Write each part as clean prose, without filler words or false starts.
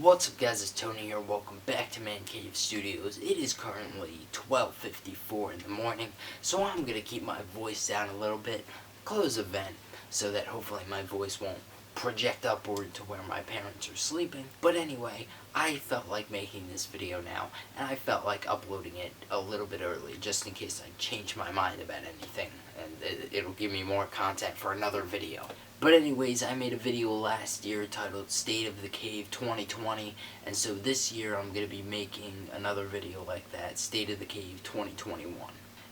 What's up guys, it's Tony here, welcome back to Man Cave Studios. It is currently 12:54 in the morning, so I'm going to keep my voice down a little bit, close the vent, so that hopefully my voice won't project upward to where my parents are sleeping. But anyway, I felt like making this video now, and I felt like uploading it a little bit early, just in case I change my mind about anything, and it'll give me more content for another video. But anyways, I made a video last year titled State of the Cave 2020, and so this year I'm going to be making another video like that, State of the Cave 2021.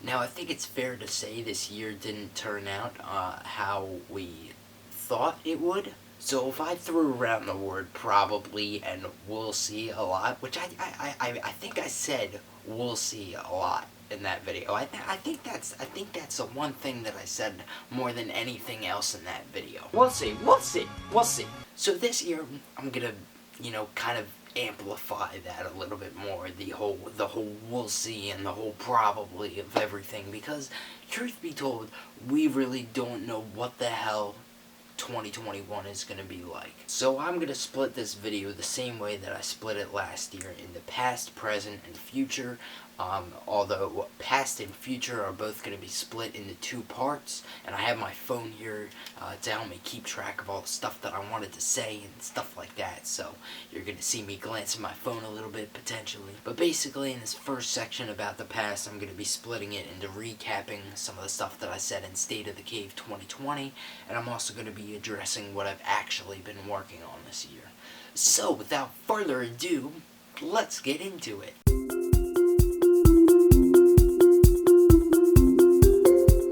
Now, I think it's fair to say this year didn't turn out how we thought it would. So if I threw around the word probably and we'll see a lot, which I think I said we'll see a lot in that video. I think that's the one thing that I said more than anything else in that video. We'll see. So this year I'm gonna, kind of amplify that a little bit more, the whole we'll see and the whole probably of everything, because truth be told, we really don't know what the hell 2021 is going to be like. So I'm going to split this video the same way that I split it last year, into past, present, and future. Although past and future are both going to be split into two parts, and I have my phone here to help me keep track of all the stuff that I wanted to say and stuff like that, so you're going to see me glance at my phone a little bit potentially. But basically in this first section about the past, I'm going to be splitting it into recapping some of the stuff that I said in State of the Cave 2020, and I'm also going to be addressing what I've actually been working on this year. So without further ado, let's get into it.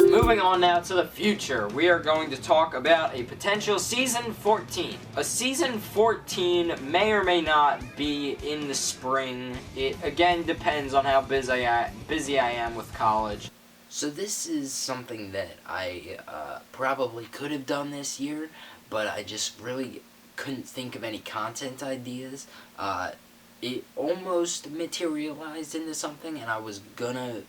Moving on now to the future, we are going to talk about a potential Season 14. A Season 14 may or may not be in the spring. It again depends on how busy I am with college. So this is something that I probably could have done this year, but I just really couldn't think of any content ideas. It almost materialized into something, and I was gonna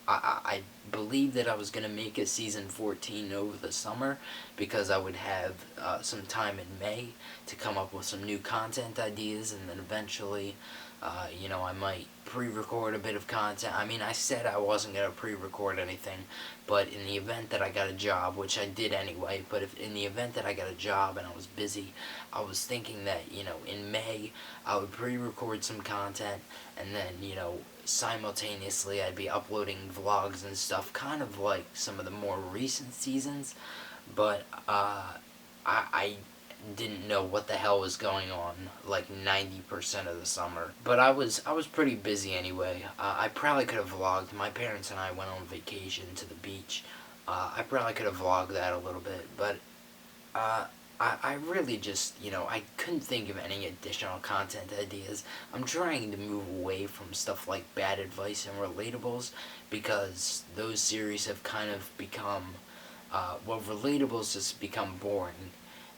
I believe that I was going to make a Season 14 over the summer, because I would have some time in May to come up with some new content ideas, and then eventually, I might pre-record a bit of content. I mean, I said I wasn't going to pre-record anything, but in the event that I got a job, which I did anyway, but if in the event that I got a job and I was busy, I was thinking that, in May, I would pre-record some content, and then, simultaneously I'd be uploading vlogs and stuff, kind of like some of the more recent seasons, but I didn't know what the hell was going on like 90% of the summer. But I was pretty busy anyway. I probably could have vlogged. My parents and I went on vacation to the beach. I probably could have vlogged that a little bit, but I really just, I couldn't think of any additional content ideas. I'm trying to move away from stuff like Bad Advice and Relatables, because those series have kind of become, Relatables just become boring,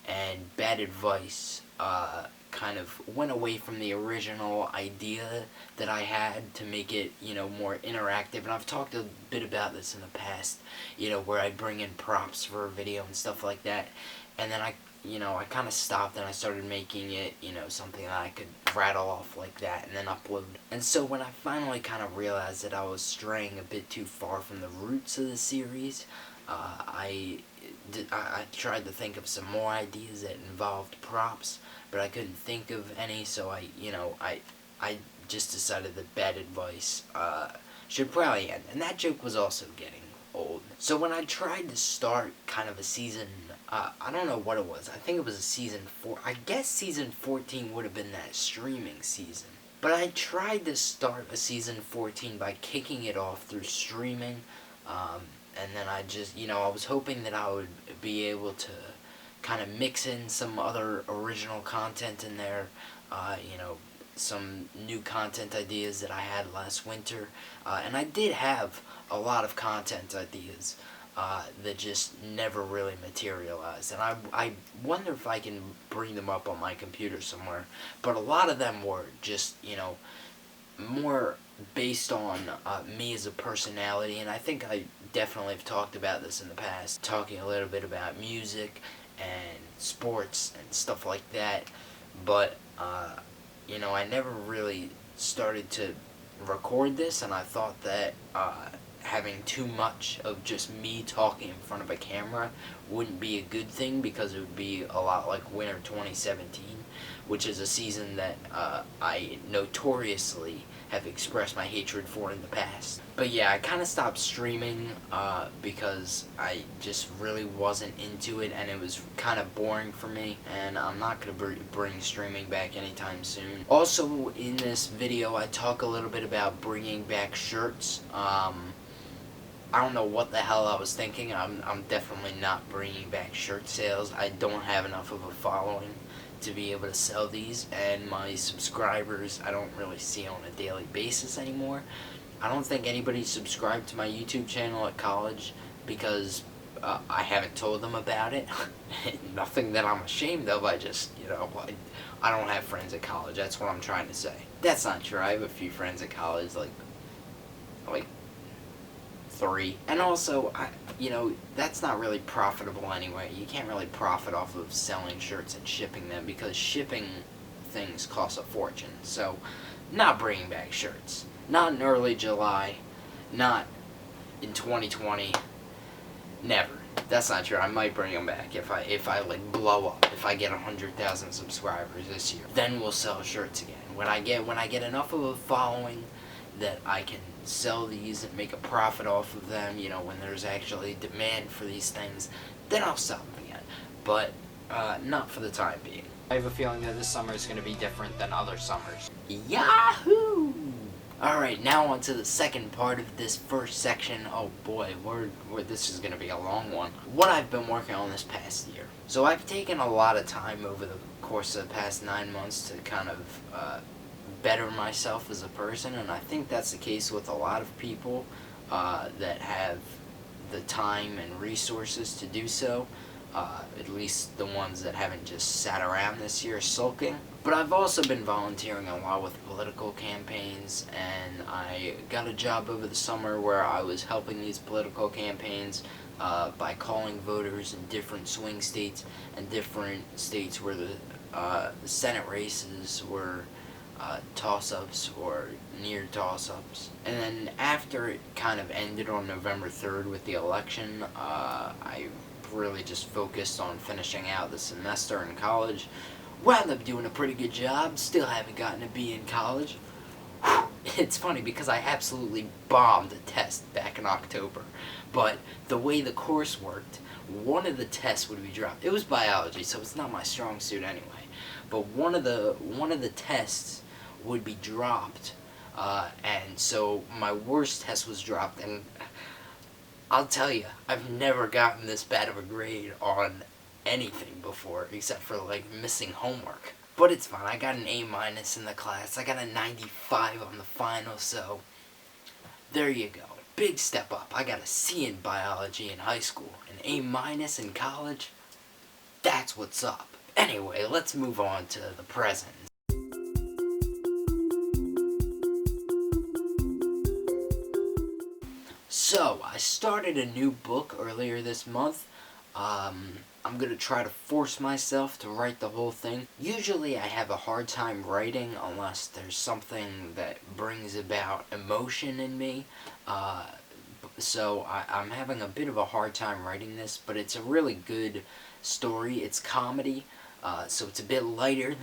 and Bad Advice kind of went away from the original idea that I had to make it, more interactive. And I've talked a bit about this in the past, where I bring in props for a video and stuff like that. And then I kind of stopped, and I started making it, something that I could rattle off like that and then upload. And so when I finally kind of realized that I was straying a bit too far from the roots of the series, I tried to think of some more ideas that involved props, but I couldn't think of any, so I just decided that Bad Advice should probably end. And that joke was also getting old. So when I tried to start kind of a season, I don't know what it was. I think it was a Season 4. I guess Season 14 would have been that streaming season. But I tried to start a Season 14 by kicking it off through streaming, and then I just, I was hoping that I would be able to kind of mix in some other original content in there, some new content ideas that I had last winter, and I did have a lot of content ideas that just never really materialized, and I wonder if I can bring them up on my computer somewhere, but a lot of them were just, more based on me as a personality, and I think I definitely have talked about this in the past, talking a little bit about music and sports and stuff like that, but you know, I never really started to record this, and I thought that having too much of just me talking in front of a camera wouldn't be a good thing, because it would be a lot like Winter 2017, which is a season that I notoriously have expressed my hatred for in the past. But yeah, I kind of stopped streaming because I just really wasn't into it, and it was kind of boring for me, and I'm not going to bring streaming back anytime soon. Also, in this video, I talk a little bit about bringing back shirts. I don't know what the hell I was thinking. I'm definitely not bringing back shirt sales. I don't have enough of a following to be able to sell these, and my subscribers I don't really see on a daily basis anymore. I don't think anybody subscribed to my YouTube channel at college because I haven't told them about it. Nothing that I'm ashamed of. I just, you know, I don't have friends at college. That's what I'm trying to say. That's not true. I have a few friends at college, like 3. And also, you know, that's not really profitable anyway. You can't really profit off of selling shirts and shipping them, because shipping things costs a fortune. So, not bringing back shirts. Not in early July. Not in 2020. Never. That's not true. I might bring them back if I like blow up. If I get 100,000 subscribers this year, then we'll sell shirts again. When I get enough of a following that I can sell these and make a profit off of them, you know, when there's actually demand for these things, then I'll sell them again. But not for the time being. I have a feeling that this summer is going to be different than other summers. Yahoo! Alright, now on to the second part of this first section. Oh boy, this is going to be a long one. What I've been working on this past year. So I've taken a lot of time over the course of the past 9 months to kind of better myself as a person, and I think that's the case with a lot of people that have the time and resources to do so. At least the ones that haven't just sat around this year sulking. But I've also been volunteering a lot with political campaigns, and I got a job over the summer where I was helping these political campaigns by calling voters in different swing states and different states where the Senate races were toss-ups or near toss-ups. And then after it kind of ended on November 3rd with the election, I really just focused on finishing out the semester in college. Wound up doing a pretty good job. Still haven't gotten a B in college. It's funny because I absolutely bombed a test back in October. But the way the course worked, one of the tests would be dropped. It was biology, so it's not my strong suit anyway. But one of the tests would be dropped, and so my worst test was dropped, and I'll tell you, I've never gotten this bad of a grade on anything before, except for like missing homework. But it's fine. I got an A- in the class. I got a 95 on the final, so there you go. Big step up. I got a C in biology in high school, an A- in college. That's what's up. Anyway, let's move on to the present. So, I started a new book earlier this month. I'm going to try to force myself to write the whole thing. Usually I have a hard time writing unless there's something that brings about emotion in me. So I'm having a bit of a hard time writing this, but it's a really good story. It's comedy, so it's a bit lighter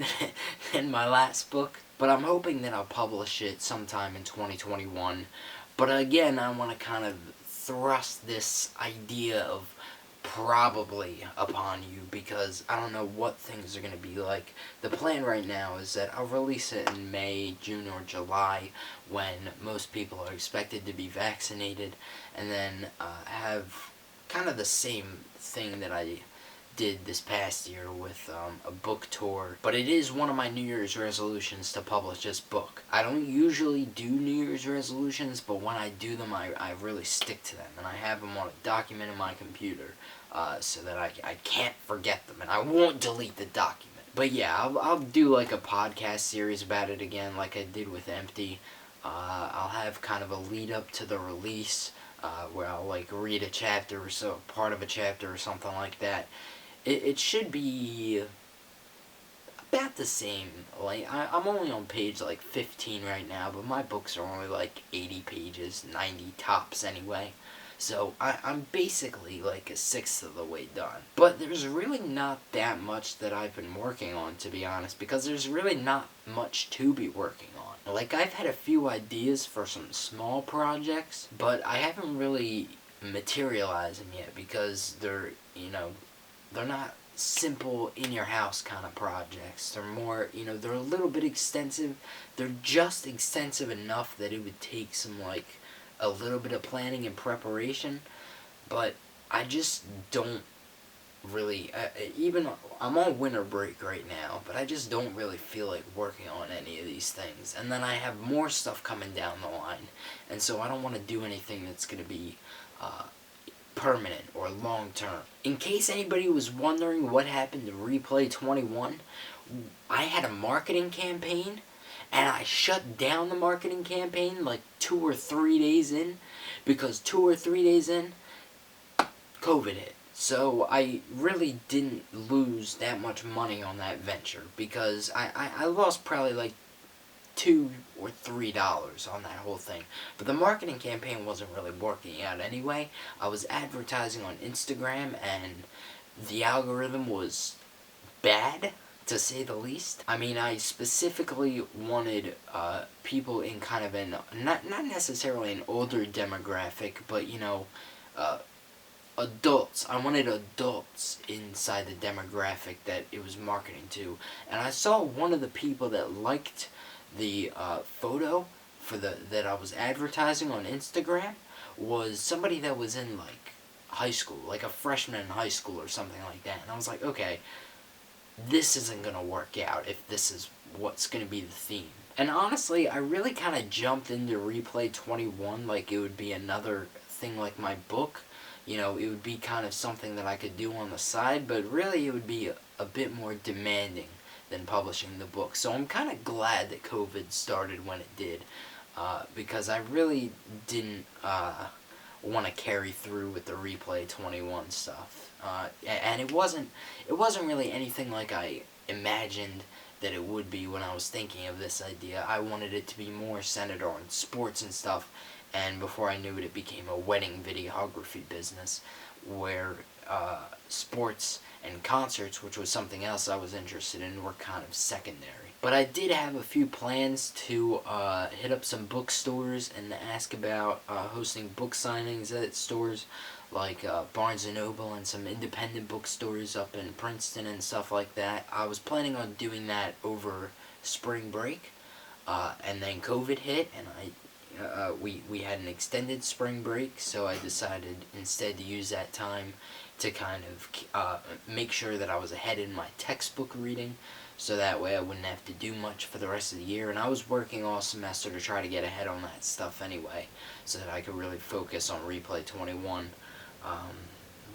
than my last book. But I'm hoping that I'll publish it sometime in 2021. But again, I want to kind of thrust this idea of probably upon you, because I don't know what things are going to be like. The plan right now is that I'll release it in May, June, or July, when most people are expected to be vaccinated, and then have kind of the same thing that I did this past year with a book tour. But it is one of my New Year's resolutions to publish this book. I don't usually do New Year's resolutions, but when I do them, I really stick to them, and I have them on a document in my computer so that I can't forget them, and I won't delete the document. But yeah, I'll do like a podcast series about it again, like I did with Empty. I'll have kind of a lead up to the release where I'll like read a chapter or so, part of a chapter or something like that. It should be about the same. Like, I'm only on page, like, 15 right now, but my books are only, like, 80 pages, 90 tops anyway. So, I'm basically, like, a sixth of the way done. But there's really not that much that I've been working on, to be honest, because there's really not much to be working on. Like, I've had a few ideas for some small projects, but I haven't really materialized them yet, because they're, you know, they're not simple in your house kind of projects. They're more, you know, they're a little bit extensive. They're just extensive enough that it would take some, like, a little bit of planning and preparation, but I just don't really, even, I'm on winter break right now, but I just don't really feel like working on any of these things. And then I have more stuff coming down the line, and so I don't want to do anything that's going to be permanent or long term. In case anybody was wondering what happened to Replay 21, I had a marketing campaign, and I shut down the marketing campaign like 2 or 3 days in, because 2 or 3 days in, COVID hit. So I really didn't lose that much money on that venture, because I lost probably like $2 or $3 on that whole thing. But the marketing campaign wasn't really working out anyway. I was advertising on Instagram, and the algorithm was bad, to say the least. I mean, I specifically wanted people in kind of an, not necessarily an older demographic, but, you know, adults. I wanted adults inside the demographic that it was marketing to. And I saw one of the people that liked the photo for that I was advertising on Instagram was somebody that was in, like, high school, like a freshman in high school or something like that. And I was like, okay, this isn't going to work out if this is what's going to be the theme. And honestly, I really kind of jumped into Replay 21 like it would be another thing like my book. You know, it would be kind of something that I could do on the side, but really it would be a bit more demanding than publishing the book. So I'm kind of glad that COVID started when it did, because I really didn't want to carry through with the Replay 21 stuff. And it wasn't really anything like I imagined that it would be when I was thinking of this idea. I wanted it to be more centered on sports and stuff, and before I knew it, it became a wedding videography business where sports and concerts, which was something else I was interested in, were kind of secondary. But I did have a few plans to hit up some bookstores and ask about hosting book signings at stores like Barnes & Noble and some independent bookstores up in Princeton and stuff like that. I was planning on doing that over spring break, and then COVID hit, and we had an extended spring break, so I decided instead to use that time to kind of make sure that I was ahead in my textbook reading, so that way I wouldn't have to do much for the rest of the year. And I was working all semester to try to get ahead on that stuff anyway, so that I could really focus on Replay 21.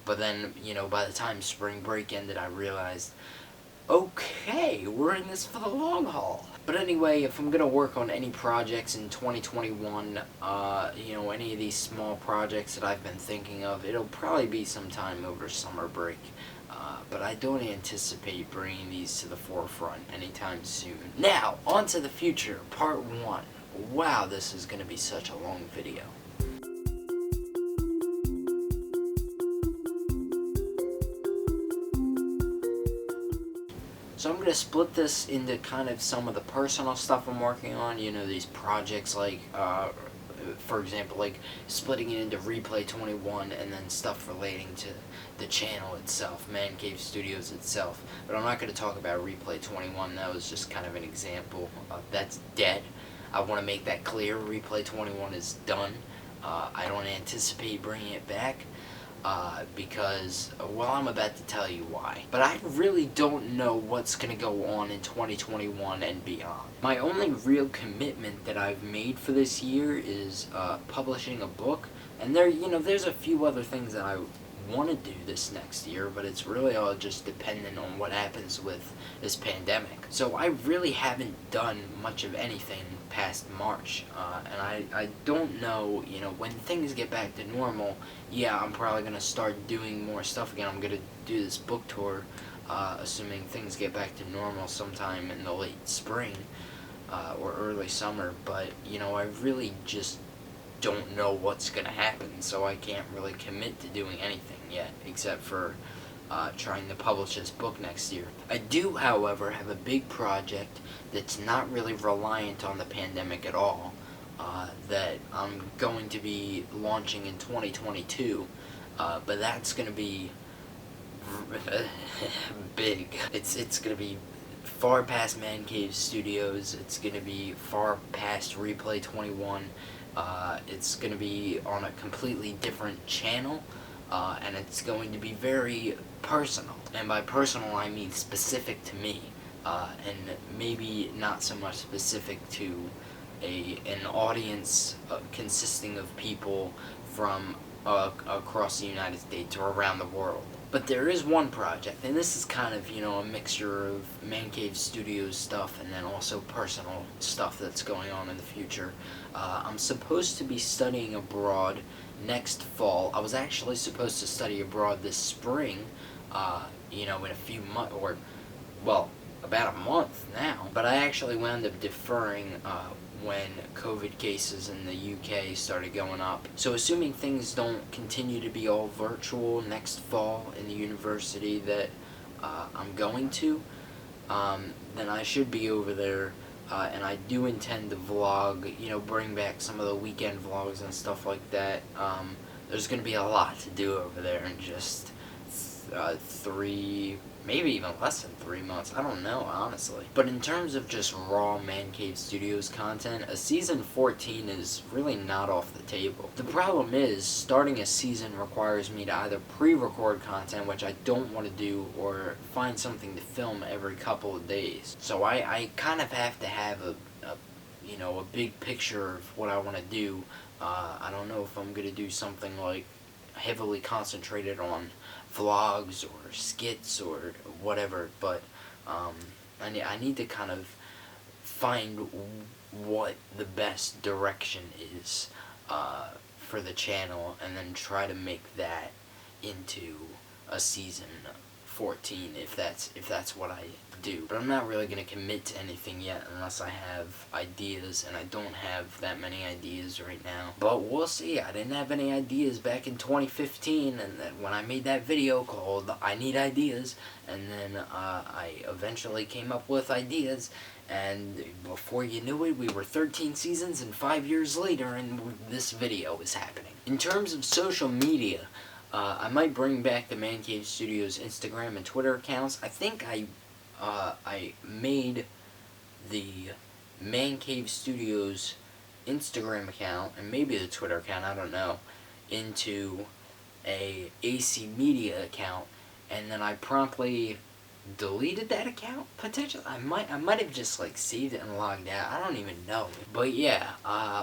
But then, you know, by the time spring break ended, I realized, okay, we're in this for the long haul. But anyway, if I'm going to work on any projects in 2021, you know, any of these small projects that I've been thinking of, it'll probably be sometime over summer break. But I don't anticipate bringing these to the forefront anytime soon. Now, on to the future, part 1. Wow, this is going to be such a long video. So I'm going to split this into kind of some of the personal stuff I'm working on, you know, these projects like, for example, like splitting it into Replay 21 and then stuff relating to the channel itself, Man Cave Studios itself. But I'm not going to talk about Replay 21, that was just kind of an example. That's dead. I want to make that clear, Replay 21 is done. I don't anticipate bringing it back. Because, well, I'm about to tell you why. But I really don't know what's going to go on in 2021 and beyond. My only real commitment that I've made for this year is publishing a book. And there, you know, there's a few other things that I want to do this next year, but it's really all just dependent on what happens with this pandemic. So I really haven't done much of anything past March, and I don't know, you know, when things get back to normal, yeah, I'm probably going to start doing more stuff again. I'm going to do this book tour assuming things get back to normal sometime in the late spring or early summer. But, I really just don't know what's going to happen, so I can't really commit to doing anything yet, except for trying to publish this book next year. I do, however, have a big project that's not really reliant on the pandemic at all, that I'm going to be launching in 2022, but that's going to be big. It's going to be far past Man Cave Studios. It's going to be far past Replay 21. It's going to be on a completely different channel, and it's going to be very personal. And by personal, I mean specific to me, and maybe not so much specific to an audience consisting of people from across the United States or around the world. But there is one project, and this is kind of, a mixture of Man Cave Studios stuff and then also personal stuff that's going on in the future. I'm supposed to be studying abroad next fall. I was actually supposed to study abroad this spring, in a few months, or, well, about a month now. But I actually wound up deferring when COVID cases in the UK started going up. So assuming things don't continue to be all virtual next fall in the university that I'm going to, then I should be over there, and I do intend to vlog, bring back some of the weekend vlogs and stuff like that. There's going to be a lot to do over there in just 3, maybe even less than 3 months. I don't know, honestly. But in terms of just raw Man Cave Studios content, a season 14 is really not off the table. The problem is, starting a season requires me to either pre-record content, which I don't want to do, or find something to film every couple of days. So I kind of have to have a big picture of what I want to do. I don't know if I'm going to do something like heavily concentrated on vlogs or skits or whatever, but I need to kind of find what the best direction is for the channel, and then try to make that into a season 14 if that's what I do. But I'm not really going to commit to anything yet unless I have ideas, and I don't have that many ideas right now. But we'll see. I didn't have any ideas back in 2015, and then when I made that video called I Need Ideas, and then I eventually came up with ideas, and before you knew it, we were 13 seasons and 5 years later, and this video is happening. In terms of social media, I might bring back the Man Cave Studios Instagram and Twitter accounts. I think I made the Man Cave Studios Instagram account, and maybe the Twitter account, I don't know, into a AC Media account, and then I promptly deleted that account, potentially. I might have just saved it and logged out. I don't even know. But yeah,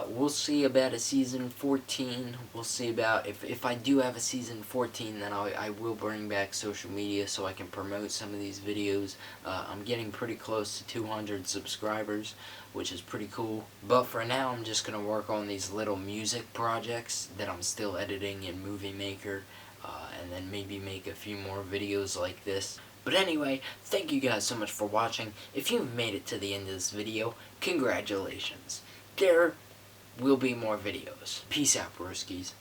we'll see about a season 14. We'll see about if I do have a season 14, then I will bring back social media so I can promote some of these videos. I'm getting pretty close to 200 subscribers, which is pretty cool. But for now, I'm just gonna work on these little music projects that I'm still editing in Movie Maker, and then maybe make a few more videos like this. But anyway, thank you guys so much for watching. If you've made it to the end of this video, congratulations. There will be more videos. Peace out, broskies.